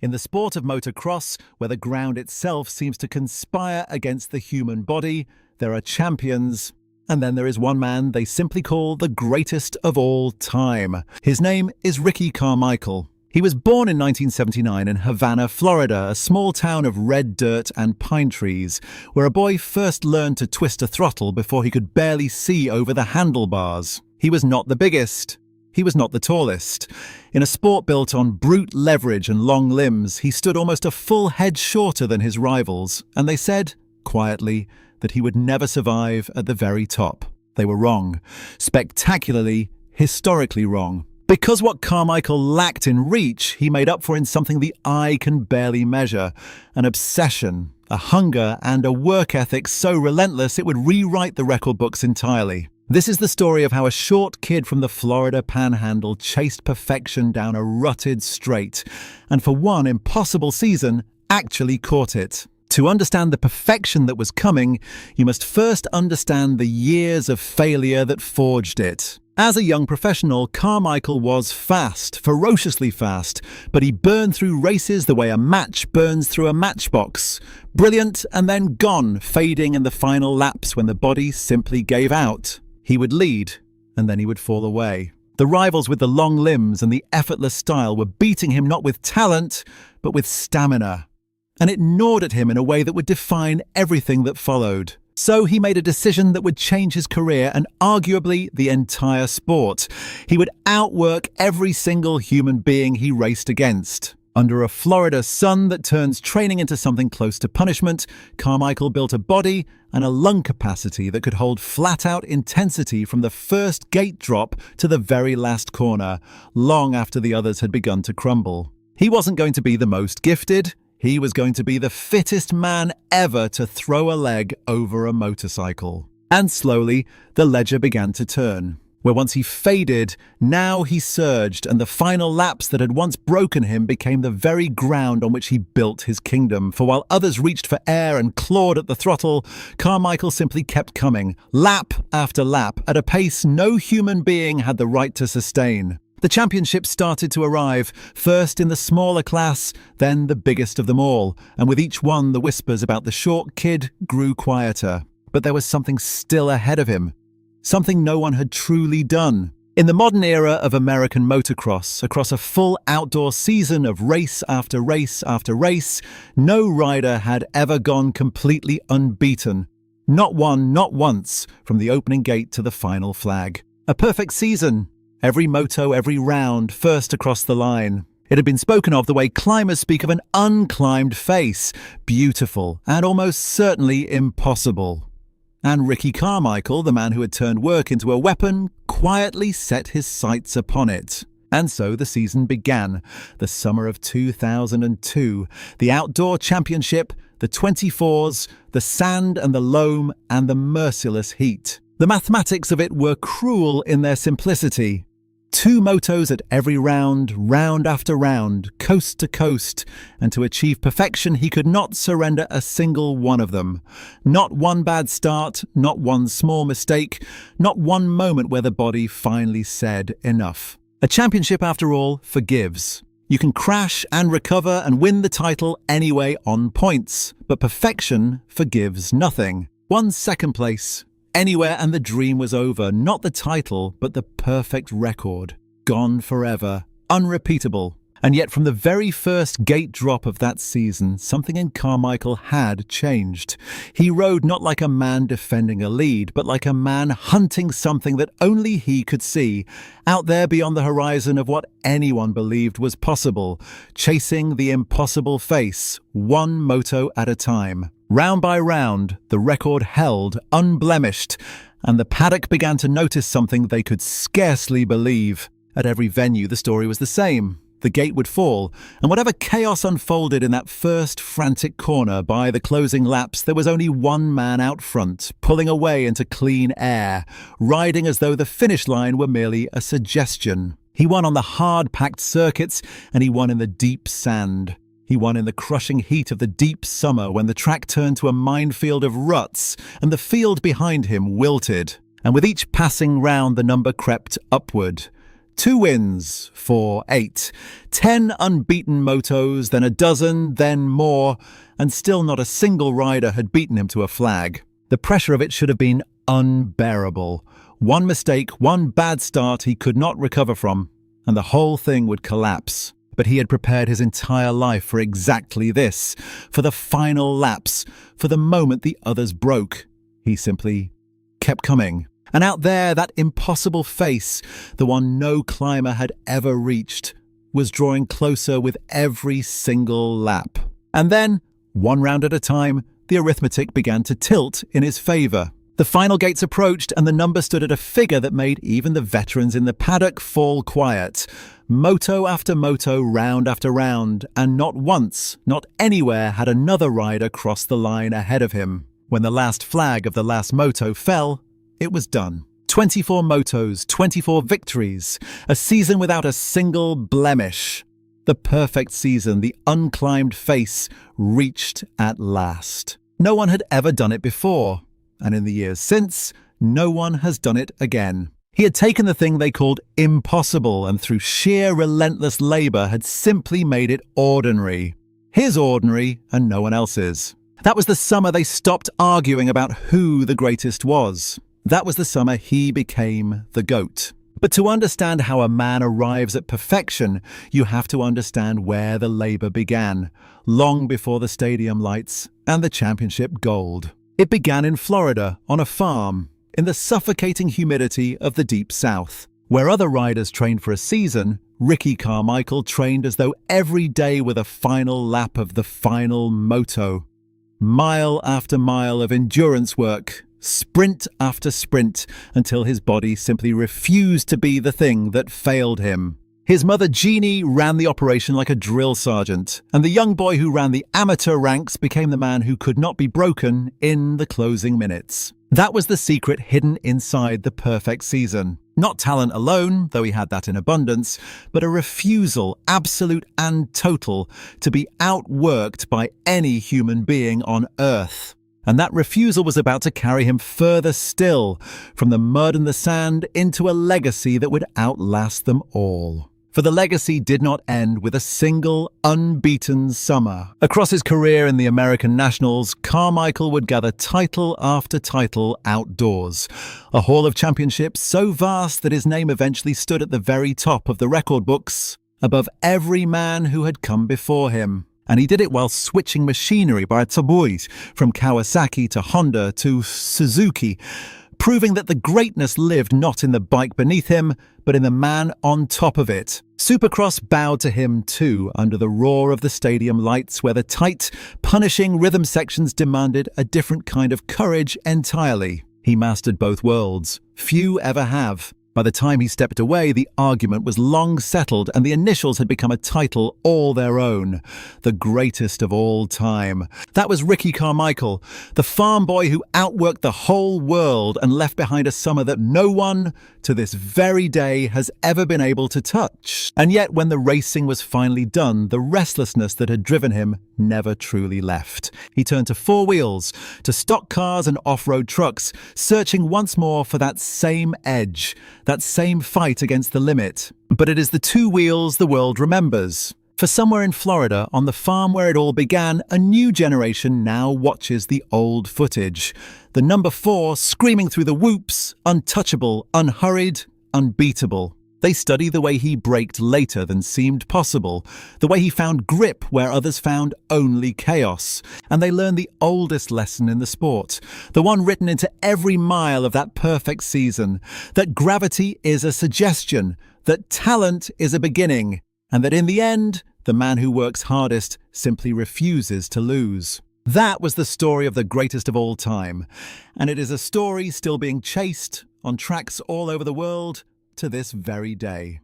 In the sport of motocross, where the ground itself seems to conspire against the human body, there are champions, and then there is one man they simply call the greatest of all time. His name is Ricky Carmichael. He was born in 1979 in Havana, Florida, a small town of red dirt and pine trees, where a boy first learned to twist a throttle before he could barely see over the handlebars. He was not the biggest. He was not the tallest. In a sport built on brute leverage and long limbs, he stood almost a full head shorter than his rivals, and they said, quietly, that he would never survive at the very top. They were wrong. Spectacularly, historically wrong. Because what Carmichael lacked in reach, he made up for in something the eye can barely measure: an obsession, a hunger, and a work ethic so relentless it would rewrite the record books entirely. This is the story of how a short kid from the Florida Panhandle chased perfection down a rutted straight, and for one impossible season, actually caught it. To understand the perfection that was coming, you must first understand the years of failure that forged it. As a young professional, Carmichael was fast, ferociously fast, but he burned through races the way a match burns through a matchbox. Brilliant and then gone, fading in the final laps when the body simply gave out. He would lead, and then he would fall away. The rivals with the long limbs and the effortless style were beating him not with talent, but with stamina. And it gnawed at him in a way that would define everything that followed. So he made a decision that would change his career and arguably the entire sport. He would outwork every single human being he raced against. Under a Florida sun that turns training into something close to punishment, Carmichael built a body and a lung capacity that could hold flat-out intensity from the first gate drop to the very last corner, long after the others had begun to crumble. He wasn't going to be the most gifted. He was going to be the fittest man ever to throw a leg over a motorcycle. And slowly, the ledger began to turn. Where once he faded, now he surged, and the final laps that had once broken him became the very ground on which he built his kingdom. For while others reached for air and clawed at the throttle, Carmichael simply kept coming, lap after lap, at a pace no human being had the right to sustain. The championships started to arrive, first in the smaller class, then the biggest of them all, and with each one the whispers about the short kid grew quieter. But there was something still ahead of him. Something no one had truly done. In the modern era of American motocross, across a full outdoor season of race after race after race, no rider had ever gone completely unbeaten. Not one, not once, from the opening gate to the final flag. A perfect season. Every moto, every round, first across the line. It had been spoken of the way climbers speak of an unclimbed face. Beautiful and almost certainly impossible. And Ricky Carmichael, the man who had turned work into a weapon, quietly set his sights upon it. And so the season began, the summer of 2002, the outdoor championship, the 24s, the sand and the loam, and the merciless heat. The mathematics of it were cruel in their simplicity. 2 motos at every round, round after round, coast to coast, and to achieve perfection he could not surrender a single one of them. Not one bad start, not one small mistake, not one moment where the body finally said enough. A championship, after all, forgives. You can crash and recover and win the title anyway on points, but perfection forgives nothing. 1 second place. Anywhere and the dream was over, not the title, but the perfect record. Gone forever, unrepeatable. And yet from the very first gate drop of that season, something in Carmichael had changed. He rode not like a man defending a lead, but like a man hunting something that only he could see, out there beyond the horizon of what anyone believed was possible, chasing the impossible face, one moto at a time. Round by round, the record held, unblemished, and the paddock began to notice something they could scarcely believe. At every venue, the story was the same. The gate would fall, and whatever chaos unfolded in that first frantic corner by the closing laps, there was only one man out front, pulling away into clean air, riding as though the finish line were merely a suggestion. He won on the hard-packed circuits, and he won in the deep sand. He won in the crushing heat of the deep summer when the track turned to a minefield of ruts and the field behind him wilted. And with each passing round the number crept upward. 2 wins, 4, 8, 10 unbeaten motos, then a dozen, then more, and still not a single rider had beaten him to a flag. The pressure of it should have been unbearable. One mistake, one bad start he could not recover from, and the whole thing would collapse. But he had prepared his entire life for exactly this, for the final laps, for the moment the others broke. He simply kept coming. And out there, that impossible face, the one no climber had ever reached, was drawing closer with every single lap. And then, one round at a time, the arithmetic began to tilt in his favour. The final gates approached, and the number stood at a figure that made even the veterans in the paddock fall quiet. Moto after moto, round after round, and not once, not anywhere had another rider crossed the line ahead of him. When the last flag of the last moto fell, it was done. 24 motos, 24 victories, a season without a single blemish. The perfect season, the unclimbed face, reached at last. No one had ever done it before. And in the years since, no one has done it again. He had taken the thing they called impossible and through sheer relentless labour had simply made it ordinary. His ordinary and no one else's. That was the summer they stopped arguing about who the greatest was. That was the summer he became the GOAT. But to understand how a man arrives at perfection, you have to understand where the labour began, long before the stadium lights and the championship gold. It began in Florida, on a farm, in the suffocating humidity of the deep south. Where other riders trained for a season, Ricky Carmichael trained as though every day were the final lap of the final moto. Mile after mile of endurance work, sprint after sprint, until his body simply refused to be the thing that failed him. His mother Jeannie ran the operation like a drill sergeant, and the young boy who ran the amateur ranks became the man who could not be broken in the closing minutes. That was the secret hidden inside the perfect season. Not talent alone, though he had that in abundance, but a refusal, absolute and total, to be outworked by any human being on earth. And that refusal was about to carry him further still, from the mud and the sand into a legacy that would outlast them all. For the legacy did not end with a single unbeaten summer. Across his career in the American Nationals, Carmichael would gather title after title outdoors. A haul of championships so vast that his name eventually stood at the very top of the record books, above every man who had come before him. And he did it while switching machinery by Tsuboi, from Kawasaki to Honda to Suzuki, proving that the greatness lived not in the bike beneath him, but in the man on top of it. Supercross bowed to him too, under the roar of the stadium lights, where the tight, punishing rhythm sections demanded a different kind of courage entirely. He mastered both worlds. Few ever have. By the time he stepped away, the argument was long settled and the initials had become a title all their own. The greatest of all time. That was Ricky Carmichael, the farm boy who outworked the whole world and left behind a summer that no one, to this very day, has ever been able to touch. And yet, when the racing was finally done, the restlessness that had driven him never truly left. He turned to four wheels, to stock cars and off-road trucks, searching once more for that same edge, that same fight against the limit. But it is the two wheels the world remembers. For somewhere in Florida, on the farm where it all began, a new generation now watches the old footage. The number 4 screaming through the whoops, untouchable, unhurried, unbeatable. They study the way he braked later than seemed possible, the way he found grip where others found only chaos. And they learn the oldest lesson in the sport, the one written into every mile of that perfect season, that gravity is a suggestion, that talent is a beginning, and that in the end, the man who works hardest simply refuses to lose. That was the story of the greatest of all time, and it is a story still being chased on tracks all over the world to this very day.